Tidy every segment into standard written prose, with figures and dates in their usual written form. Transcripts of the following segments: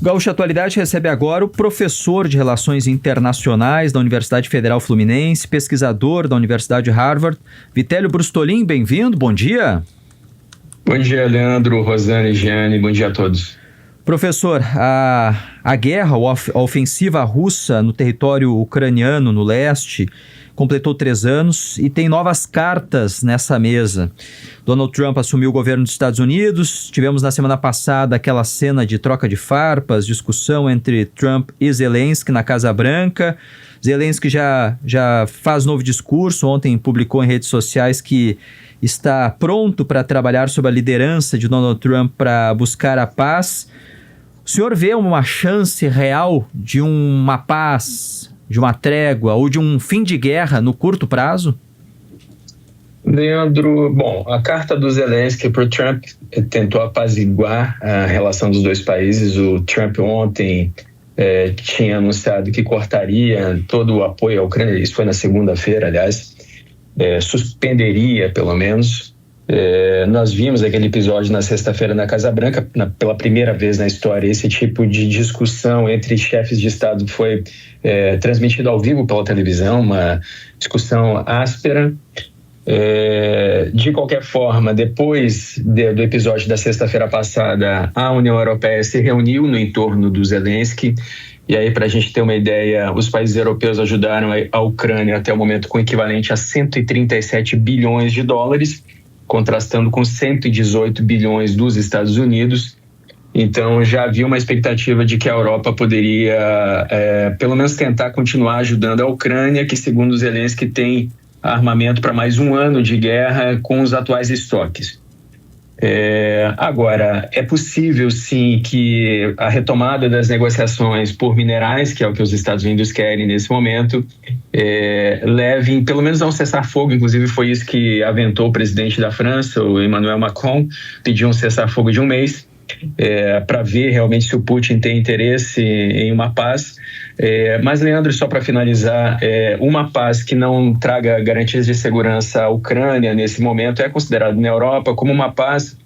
Gaúcha Atualidade recebe agora o professor de Relações Internacionais da Universidade Federal Fluminense, pesquisador da Universidade Harvard, Vitélio Brustolin. Bem-vindo, bom dia. Bom dia, Leandro, Rosane e Giane, bom dia a todos. Professor, a guerra, a ofensiva russa no território ucraniano, no leste, completou 3 anos e tem novas cartas nessa mesa. Donald Trump assumiu o governo dos Estados Unidos, tivemos na semana passada aquela cena de troca de farpas, discussão entre Trump e Zelensky na Casa Branca. Zelensky já faz novo discurso, ontem publicou em redes sociais que está pronto para trabalhar sob a liderança de Donald Trump para buscar a paz. O senhor vê uma chance real de uma paz, de uma trégua ou de um fim de guerra no curto prazo? Leandro, bom, a carta do Zelensky para o Trump tentou apaziguar a relação dos dois países. O Trump ontem tinha anunciado que cortaria todo o apoio à Ucrânia, isso foi na segunda-feira, aliás, suspenderia pelo menos. Nós vimos aquele episódio na sexta-feira na Casa Branca, pela primeira vez na história, esse tipo de discussão entre chefes de Estado foi transmitido ao vivo pela televisão, uma discussão áspera. De qualquer forma, depois do episódio da sexta-feira passada, a União Europeia se reuniu no entorno do Zelensky. E aí, para a gente ter uma ideia, os países europeus ajudaram a Ucrânia até o momento com o equivalente a 137 bilhões de dólares, contrastando com 118 bilhões dos Estados Unidos. Então, já havia uma expectativa de que a Europa poderia, pelo menos, tentar continuar ajudando a Ucrânia, que, segundo Zelensky, tem armamento para mais 1 ano de guerra com os atuais estoques. Agora, é possível, sim, que a retomada das negociações por minerais, que é o que os Estados Unidos querem nesse momento, levem pelo menos a um cessar-fogo. Inclusive, foi isso que aventou o presidente da França, o Emmanuel Macron, pediu um cessar-fogo de 1 mês, para ver realmente se o Putin tem interesse em uma paz. Mas, Leandro, só para finalizar, uma paz que não traga garantias de segurança à Ucrânia nesse momento é considerada na Europa como uma paz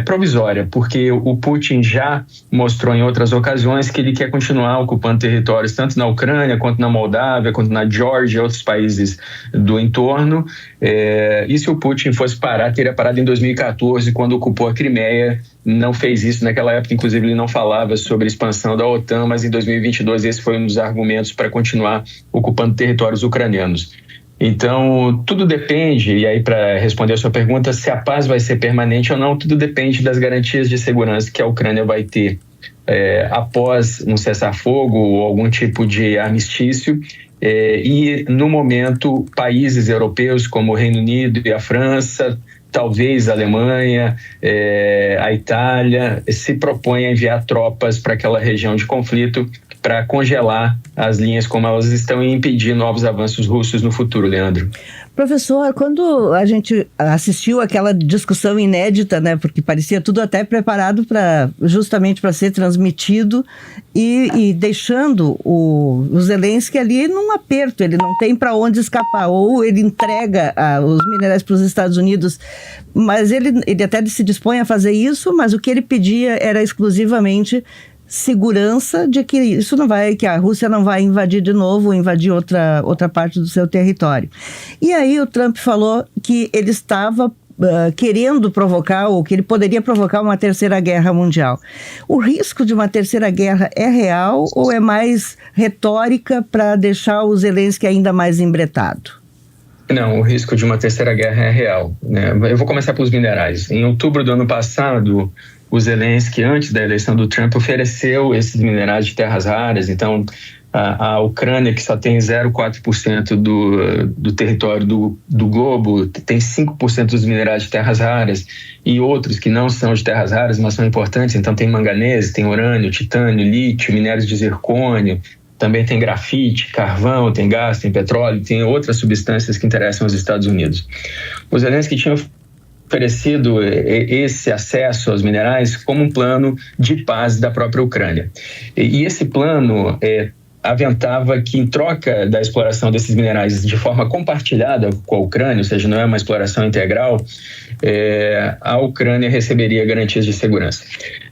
provisória, porque o Putin já mostrou em outras ocasiões que ele quer continuar ocupando territórios tanto na Ucrânia, quanto na Moldávia, quanto na Geórgia e outros países do entorno. E se o Putin fosse parar, teria parado em 2014, quando ocupou a Crimeia. Não fez isso naquela época, inclusive ele não falava sobre a expansão da OTAN, mas em 2022 esse foi um dos argumentos para continuar ocupando territórios ucranianos. Então, tudo depende, e aí para responder a sua pergunta, se a paz vai ser permanente ou não, tudo depende das garantias de segurança que a Ucrânia vai ter após um cessar-fogo ou algum tipo de armistício. E, no momento, países europeus como o Reino Unido e a França, talvez a Alemanha, a Itália, se propõem a enviar tropas para aquela região de conflito para congelar as linhas como elas estão e impedir novos avanços russos no futuro, Leandro. Professor, quando a gente assistiu àquela discussão inédita, né, porque parecia tudo até preparado justamente para ser transmitido e deixando o Zelensky ali num aperto, ele não tem para onde escapar, ou ele entrega os minerais para os Estados Unidos, mas ele até se dispõe a fazer isso, mas o que ele pedia era exclusivamente segurança de que que a Rússia não vai invadir de novo, ou invadir outra parte do seu território. E aí o Trump falou que ele estava querendo provocar, ou que ele poderia provocar uma terceira guerra mundial. O risco de uma terceira guerra é real ou é mais retórica para deixar o Zelensky ainda mais embretado? Não, o risco de uma terceira guerra é real, né? Eu vou começar pelos minerais. Em outubro do ano passado, o Zelensky, antes da eleição do Trump, ofereceu esses minerais de terras raras. Então, a Ucrânia, que só tem 0,4% do território do globo, tem 5% dos minerais de terras raras, e outros que não são de terras raras, mas são importantes. Então, tem manganese, tem urânio, titânio, lítio, minérios de zircônio, também tem grafite, carvão, tem gás, tem petróleo, tem outras substâncias que interessam aos Estados Unidos. O Zelensky tinha oferecido esse acesso aos minerais como um plano de paz da própria Ucrânia. E esse plano aventava que, em troca da exploração desses minerais de forma compartilhada com a Ucrânia, ou seja, não é uma exploração integral, a Ucrânia receberia garantias de segurança.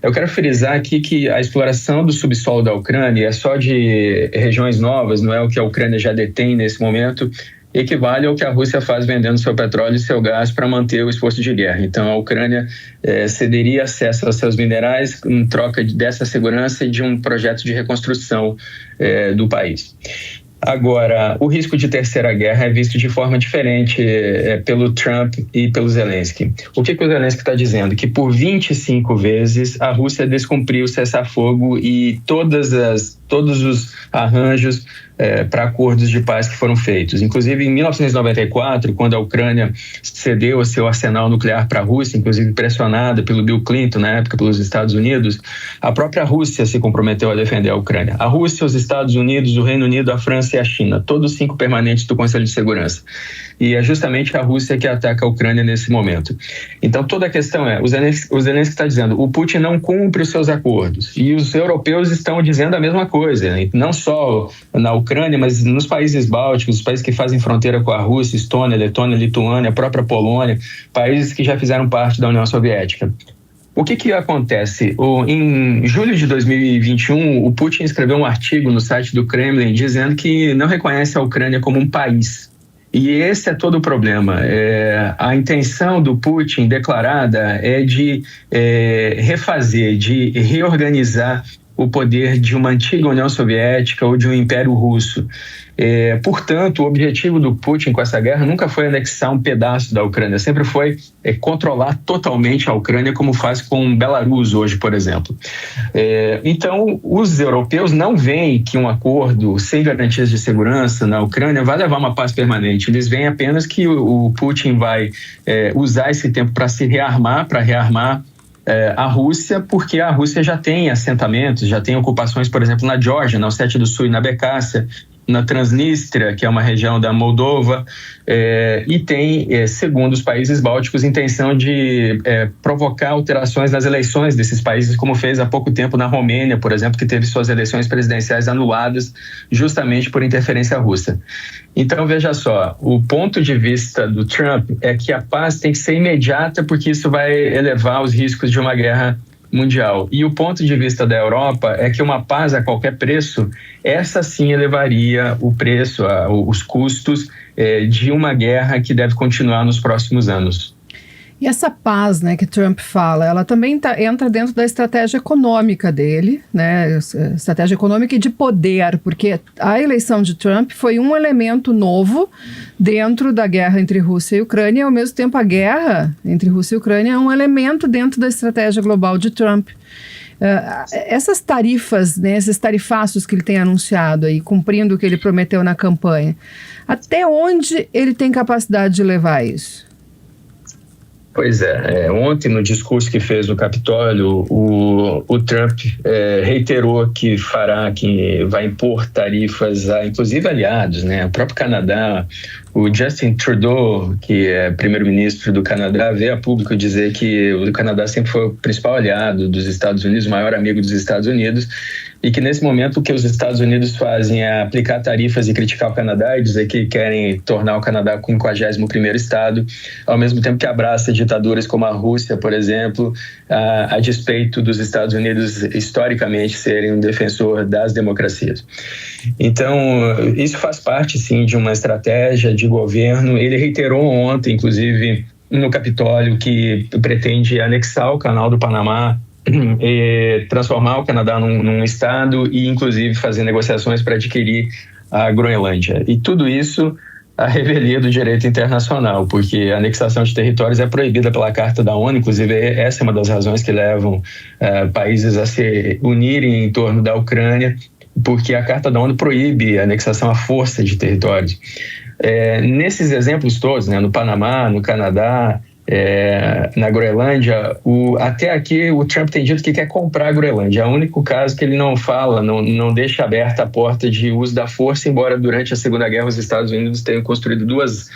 Eu quero frisar aqui que a exploração do subsolo da Ucrânia é só de regiões novas, não é o que a Ucrânia já detém nesse momento, equivale ao que a Rússia faz vendendo seu petróleo e seu gás para manter o esforço de guerra. Então, a Ucrânia cederia acesso aos seus minerais em troca dessa segurança e de um projeto de reconstrução do país. Agora, o risco de terceira guerra é visto de forma diferente pelo Trump e pelo Zelensky. O que o Zelensky está dizendo? Que por 25 vezes a Rússia descumpriu o cessar-fogo e todos os arranjos para acordos de paz que foram feitos. Inclusive, em 1994, quando a Ucrânia cedeu o seu arsenal nuclear para a Rússia, inclusive pressionada pelo Bill Clinton, na época pelos Estados Unidos, a própria Rússia se comprometeu a defender a Ucrânia. A Rússia, os Estados Unidos, o Reino Unido, a França e a China, todos 5 permanentes do Conselho de Segurança. E é justamente a Rússia que ataca a Ucrânia nesse momento. Então, toda a questão o Zelensky está dizendo, o Putin não cumpre os seus acordos. E os europeus estão dizendo a mesma coisa, né? Não só na Ucrânia, mas nos países bálticos, os países que fazem fronteira com a Rússia, Estônia, Letônia, Lituânia, a própria Polônia, países que já fizeram parte da União Soviética. O que acontece? Em julho de 2021, o Putin escreveu um artigo no site do Kremlin dizendo que não reconhece a Ucrânia como um país. E esse é todo o problema. A intenção do Putin declarada é de refazer, de reorganizar o poder de uma antiga União Soviética ou de um Império Russo. Portanto, o objetivo do Putin com essa guerra nunca foi anexar um pedaço da Ucrânia, sempre foi controlar totalmente a Ucrânia, como faz com Belarus hoje, por exemplo. Então, os europeus não veem que um acordo sem garantias de segurança na Ucrânia vai levar a uma paz permanente. Eles veem apenas que o Putin vai usar esse tempo para se rearmar, a Rússia, porque a Rússia já tem assentamentos, já tem ocupações, por exemplo, na Geórgia, na Ossétia do Sul e na Becácia, na Transnistria, que é uma região da Moldova, e tem, segundo os países bálticos, intenção de provocar alterações nas eleições desses países, como fez há pouco tempo na Romênia, por exemplo, que teve suas eleições presidenciais anuladas justamente por interferência russa. Então, veja só, o ponto de vista do Trump é que a paz tem que ser imediata, porque isso vai elevar os riscos de uma guerra mundial. E o ponto de vista da Europa é que uma paz a qualquer preço, essa sim elevaria o preço, os custos de uma guerra que deve continuar nos próximos anos. E essa paz, né, que Trump fala, ela também entra dentro da estratégia econômica dele, né, estratégia econômica e de poder, porque a eleição de Trump foi um elemento novo dentro da guerra entre Rússia e Ucrânia, e ao mesmo tempo a guerra entre Rússia e Ucrânia é um elemento dentro da estratégia global de Trump. Essas tarifas, né, esses tarifaços que ele tem anunciado aí, cumprindo o que ele prometeu na campanha, até onde ele tem capacidade de levar isso? Pois ontem no discurso que fez no Capitólio, o Trump reiterou que vai impor tarifas a, inclusive, aliados, né? O próprio Canadá, o Justin Trudeau, que é primeiro-ministro do Canadá, veio a público dizer que o Canadá sempre foi o principal aliado dos Estados Unidos, o maior amigo dos Estados Unidos, e que nesse momento o que os Estados Unidos fazem é aplicar tarifas e criticar o Canadá e dizer que querem tornar o Canadá o 51º estado, ao mesmo tempo que abraça ditaduras como a Rússia, por exemplo, a despeito dos Estados Unidos historicamente serem um defensor das democracias. Então, isso faz parte, sim, de uma estratégia de governo. Ele reiterou ontem, inclusive, no Capitólio, que pretende anexar o Canal do Panamá, transformar o Canadá num estado e, inclusive, fazer negociações para adquirir a Groenlândia. E tudo isso a revelia do direito internacional, porque a anexação de territórios é proibida pela Carta da ONU, inclusive essa é uma das razões que levam países a se unirem em torno da Ucrânia, porque a Carta da ONU proíbe a anexação à força de territórios. Nesses exemplos todos, né, no Panamá, no Canadá, na Groenlândia, até aqui o Trump tem dito que quer comprar a Groenlândia. É o único caso que ele não fala, não deixa aberta a porta de uso da força, embora durante a Segunda Guerra os Estados Unidos tenham construído dois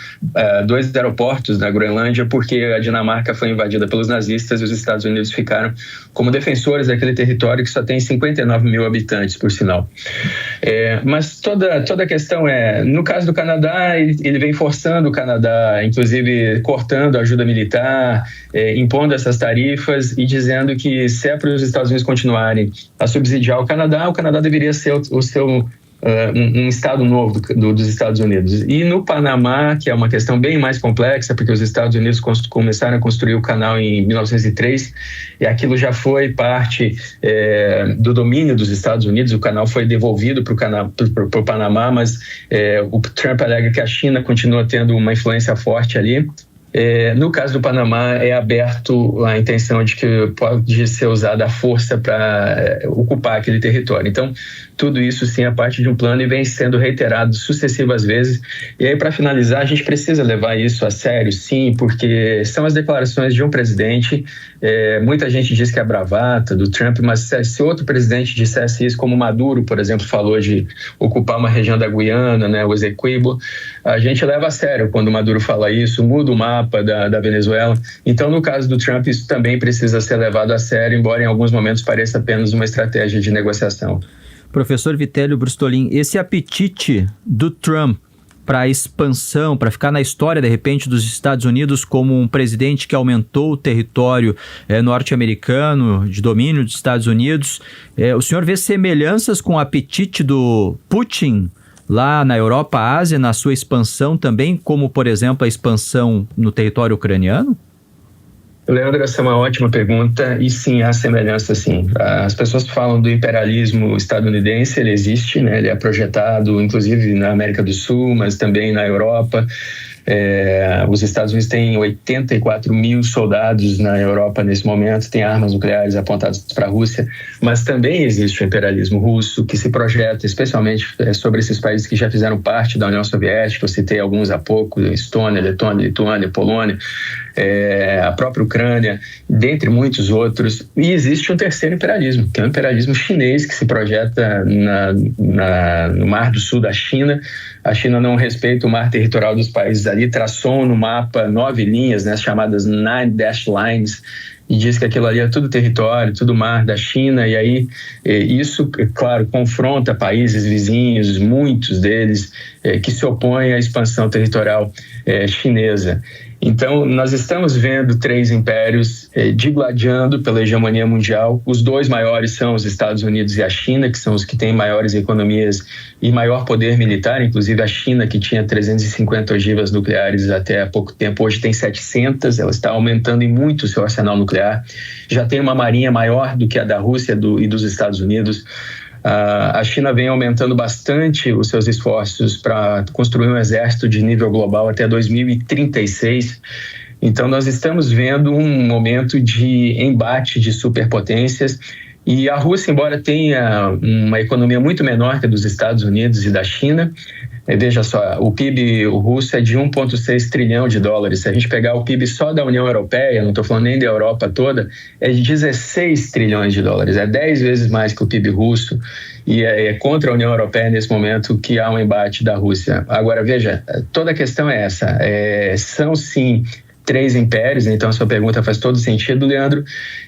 aeroportos na Groenlândia, porque a Dinamarca foi invadida pelos nazistas e os Estados Unidos ficaram como defensores daquele território que só tem 59 mil habitantes, por sinal. Mas toda a questão no caso do Canadá, ele vem forçando o Canadá, inclusive cortando a ajuda militar, impondo essas tarifas e dizendo que se é para os Estados Unidos continuarem a subsidiar o Canadá deveria ser um estado novo dos Estados Unidos. E no Panamá, que é uma questão bem mais complexa, porque os Estados Unidos começaram a construir o canal em 1903 e aquilo já foi parte do domínio dos Estados Unidos. O canal foi devolvido para o Panamá, mas o Trump alega que a China continua tendo uma influência forte ali. No caso do Panamá, é aberto a intenção de que pode ser usada a força para ocupar aquele território. Então, tudo isso sim é parte de um plano e vem sendo reiterado sucessivas vezes. E aí, para finalizar, a gente precisa levar isso a sério, sim, porque são as declarações de um presidente. Muita gente diz que é bravata do Trump, mas se outro presidente dissesse isso, como Maduro, por exemplo, falou de ocupar uma região da Guiana, né, o Essequibo, a gente leva a sério quando o Maduro fala isso, muda o mapa da Venezuela. Então, no caso do Trump, isso também precisa ser levado a sério, embora em alguns momentos pareça apenas uma estratégia de negociação. Professor Vitélio Brustolin, esse apetite do Trump para a expansão, para ficar na história, de repente, dos Estados Unidos como um presidente que aumentou o território norte-americano, de domínio dos Estados Unidos, o senhor vê semelhanças com o apetite do Putin lá na Europa, Ásia, na sua expansão também, como, por exemplo, a expansão no território ucraniano? Leandro, essa é uma ótima pergunta e sim, há semelhança sim. As pessoas falam do imperialismo estadunidense, ele existe, né? Ele é projetado inclusive na América do Sul, mas também na Europa. Os Estados Unidos têm 84 mil soldados na Europa nesse momento, tem armas nucleares apontadas para a Rússia, mas também existe o imperialismo russo que se projeta especialmente sobre esses países que já fizeram parte da União Soviética. Eu citei alguns há pouco: Estônia, Letônia, Lituânia, Polônia, a própria Ucrânia, dentre muitos outros. E existe um terceiro imperialismo, que é o imperialismo chinês, que se projeta no Mar do Sul da China. A China não respeita o mar territorial dos países ali, traçou no mapa 9 linhas, né, chamadas Nine Dash Lines, e diz que aquilo ali é tudo território, tudo mar da China. E aí isso, claro, confronta países vizinhos, muitos deles, que se opõem à expansão territorial chinesa. Então, nós estamos vendo 3 impérios digladiando pela hegemonia mundial. Os 2 maiores são os Estados Unidos e a China, que são os que têm maiores economias e maior poder militar. Inclusive a China, que tinha 350 ogivas nucleares até há pouco tempo, hoje tem 700. Ela está aumentando em muito o seu arsenal nuclear. Já tem uma marinha maior do que a da Rússia e dos Estados Unidos. A China vem aumentando bastante os seus esforços para construir um exército de nível global até 2036. Então, nós estamos vendo um momento de embate de superpotências. E a Rússia, embora tenha uma economia muito menor que a dos Estados Unidos e da China, veja só, o PIB russo é de 1,6 trilhão de dólares. Se a gente pegar o PIB só da União Europeia, não estou falando nem da Europa toda, é de 16 trilhões de dólares. É 10 vezes mais que o PIB russo. E é contra a União Europeia nesse momento que há um embate da Rússia. Agora, veja, toda a questão é essa. São sim 3 impérios, então a sua pergunta faz todo sentido, Leandro.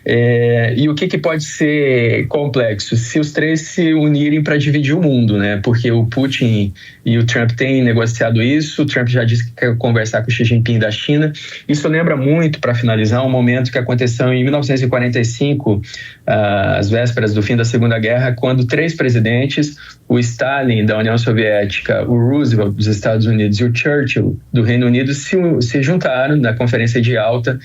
E o que pode ser complexo? Se os 3 se unirem para dividir o mundo, né? Porque o Putin e o Trump têm negociado isso. O Trump já disse que quer conversar com o Xi Jinping da China. Isso lembra muito, para finalizar, um momento que aconteceu em 1945, às vésperas do fim da Segunda Guerra, quando 3 presidentes, o Stalin da União Soviética, o Roosevelt dos Estados Unidos e o Churchill do Reino Unido se juntaram na Conferência de Yalta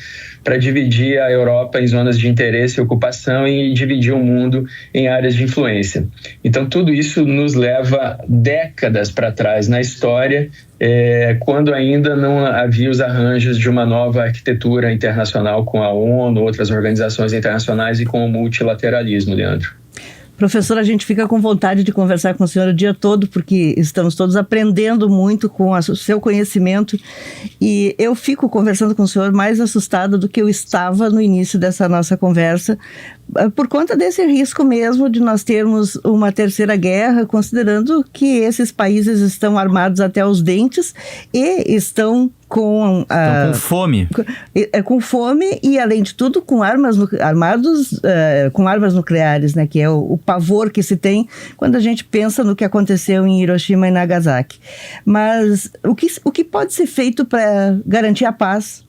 para dividir a Europa em zonas de interesse e ocupação e dividir o mundo em áreas de influência. Então, tudo isso nos leva décadas para trás na história, quando ainda não havia os arranjos de uma nova arquitetura internacional com a ONU, outras organizações internacionais e com o multilateralismo, Leandro. Professor, a gente fica com vontade de conversar com o senhor o dia todo, porque estamos todos aprendendo muito com o seu conhecimento, e eu fico conversando com o senhor mais assustada do que eu estava no início dessa nossa conversa, por conta desse risco mesmo de nós termos uma terceira guerra, considerando que esses países estão armados até os dentes e estão com fome. Com fome e, além de tudo, com armas nucleares, né? Que é o pavor que se tem quando a gente pensa no que aconteceu em Hiroshima e Nagasaki. Mas o que pode ser feito para garantir a paz,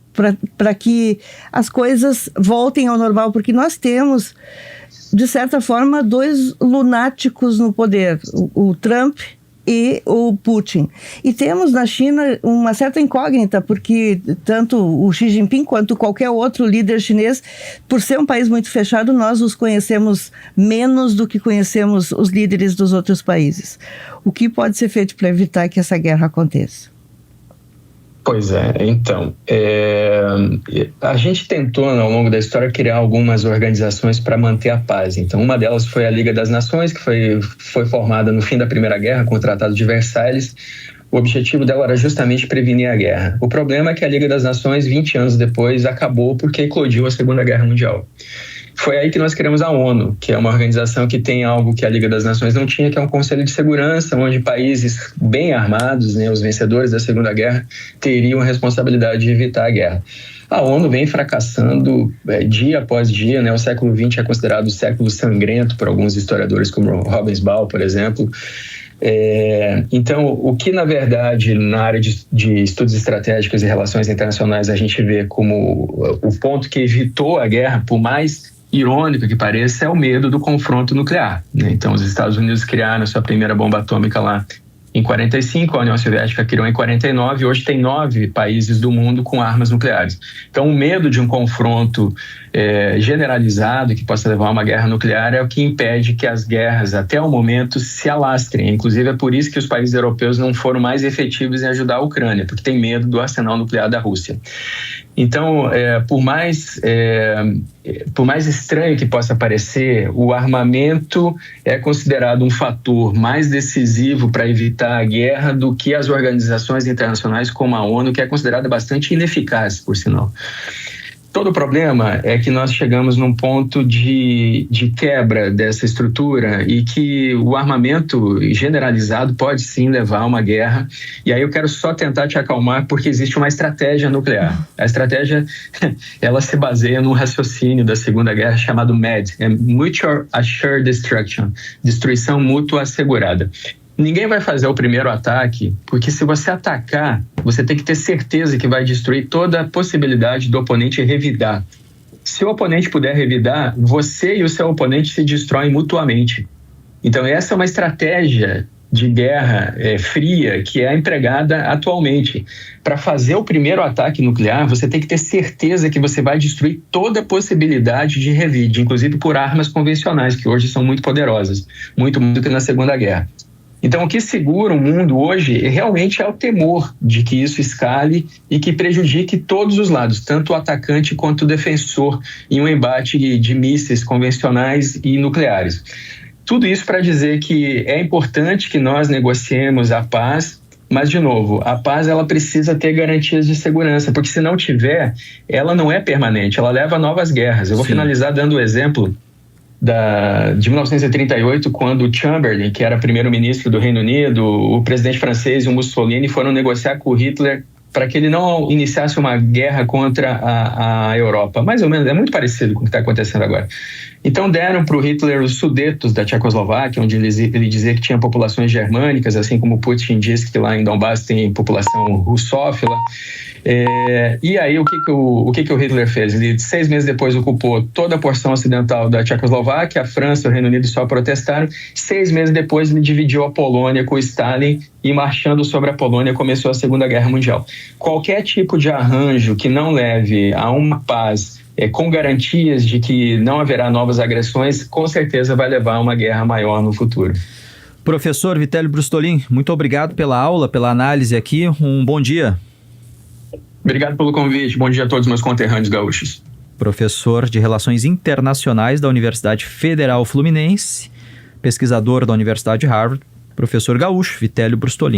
para que as coisas voltem ao normal? Porque nós temos, de certa forma, dois lunáticos no poder, o Trump e o Putin. E temos na China uma certa incógnita, porque tanto o Xi Jinping quanto qualquer outro líder chinês, por ser um país muito fechado, nós os conhecemos menos do que conhecemos os líderes dos outros países. O que pode ser feito para evitar que essa guerra aconteça? Pois é, então, a gente tentou ao longo da história criar algumas organizações para manter a paz. Então, uma delas foi a Liga das Nações, que foi formada no fim da Primeira Guerra com o Tratado de Versalhes. O objetivo dela era justamente prevenir a guerra. O problema é que a Liga das Nações, 20 anos depois, acabou porque eclodiu a Segunda Guerra Mundial. Foi aí que nós criamos a ONU, que é uma organização que tem algo que a Liga das Nações não tinha, que é um Conselho de Segurança, onde países bem armados, né, os vencedores da Segunda Guerra, teriam a responsabilidade de evitar a guerra. A ONU vem fracassando dia após dia, né? O século XX é considerado o século sangrento por alguns historiadores, como Hobsbawm, por exemplo. Então, o que na verdade na área de estudos estratégicos e relações internacionais a gente vê como o ponto que evitou a guerra, por mais irônico que pareça, é o medo do confronto nuclear, né? Então, os Estados Unidos criaram a sua primeira bomba atômica lá em 45, a União Soviética criou em 49, e hoje tem 9 países do mundo com armas nucleares. Então, o medo de um confronto generalizado que possa levar a uma guerra nuclear é o que impede que as guerras, até o momento, se alastrem. Inclusive, é por isso que os países europeus não foram mais efetivos em ajudar a Ucrânia, porque tem medo do arsenal nuclear da Rússia. Então, por mais estranho que possa parecer, o armamento é considerado um fator mais decisivo para evitar a guerra do que as organizações internacionais como a ONU, que é considerada bastante ineficaz, por sinal. Todo o problema é que nós chegamos num ponto de quebra dessa estrutura e que o armamento generalizado pode sim levar a uma guerra. E aí eu quero só tentar te acalmar, porque existe uma estratégia nuclear. A estratégia, ela se baseia num raciocínio da Segunda Guerra chamado MAD, Mutual Assured Destruction, destruição mútua assegurada. Ninguém vai fazer o primeiro ataque, porque se você atacar, você tem que ter certeza que vai destruir toda a possibilidade do oponente revidar. Se o oponente puder revidar, você e o seu oponente se destroem mutuamente. Então, essa é uma estratégia de guerra fria que é empregada atualmente. Para fazer o primeiro ataque nuclear, você tem que ter certeza que você vai destruir toda a possibilidade de revide, inclusive por armas convencionais, que hoje são muito poderosas, muito mais do que na Segunda Guerra. Então, o que segura o mundo hoje realmente é o temor de que isso escale e que prejudique todos os lados, tanto o atacante quanto o defensor, em um embate de mísseis convencionais e nucleares. Tudo isso para dizer que é importante que nós negociemos a paz, mas, de novo, a paz ela precisa ter garantias de segurança, porque se não tiver, ela não é permanente, ela leva a novas guerras. Eu vou finalizar dando o exemplo de 1938, quando o Chamberlain, que era primeiro-ministro do Reino Unido, o presidente francês e o Mussolini foram negociar com o Hitler para que ele não iniciasse uma guerra contra a Europa. Mais ou menos, é muito parecido com o que está acontecendo agora. Então deram para o Hitler os Sudetos da Tchecoslováquia, onde ele dizia que tinha populações germânicas, assim como Putin diz que lá em Donbass tem população russófila. E aí o que o Hitler fez? Ele 6 meses depois ocupou toda a porção ocidental da Tchecoslováquia, a França e o Reino Unido só protestaram. 6 meses depois ele dividiu a Polônia com o Stalin e, marchando sobre a Polônia, começou a Segunda Guerra Mundial. Qualquer tipo de arranjo que não leve a uma paz com garantias de que não haverá novas agressões, com certeza vai levar a uma guerra maior no futuro. Professor Vitélio Brustolin, muito obrigado pela aula, pela análise aqui. Um bom dia. Obrigado pelo convite. Bom dia a todos meus conterrâneos gaúchos. Professor de Relações Internacionais da Universidade Federal Fluminense, pesquisador da Universidade de Harvard, professor gaúcho, Vitélio Brustolin.